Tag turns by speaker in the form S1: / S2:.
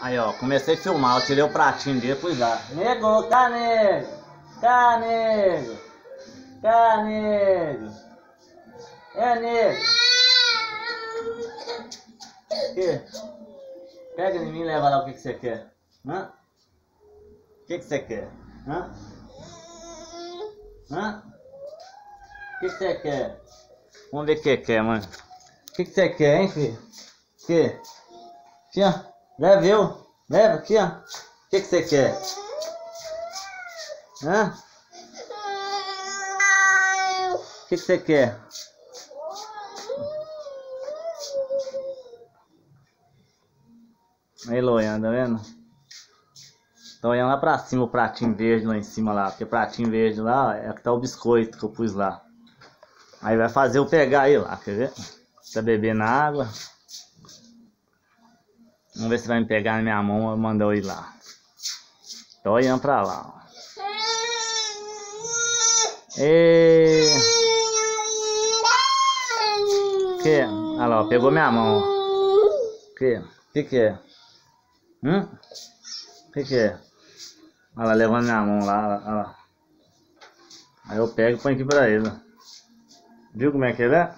S1: Aí, ó, comecei a filmar, eu tirei o pratinho dele, pus lá. Nego, cá, nego! Cá, nego! Cá, nego! É, nego! Que? Pega em mim e leva lá o que você quer. Hã? O que você quer? Hã? Hã? O que você quer? Vamos ver o que quer, mano. O que você quer, hein, filho? Que? Aqui, ó. Leva eu. Leva aqui, ó. O que você quer? Hã? O que você quer? Aí, Loian, tá vendo? Tô olhando lá pra cima o pratinho verde lá em cima lá. Porque pratinho verde lá é que tá o biscoito que eu pus lá. Aí vai fazer eu pegar aí lá, quer ver? Tá bebendo água. Vamos ver se vai me pegar na minha mão ou mandar eu ir lá. Tô olhando pra lá, ó. E... Que? Olha lá, ó, pegou minha mão. Que? Que é? Que é? Olha lá, levando minha mão lá, olha lá. Aí eu pego e põe aqui pra ele. Viu como é que ele é?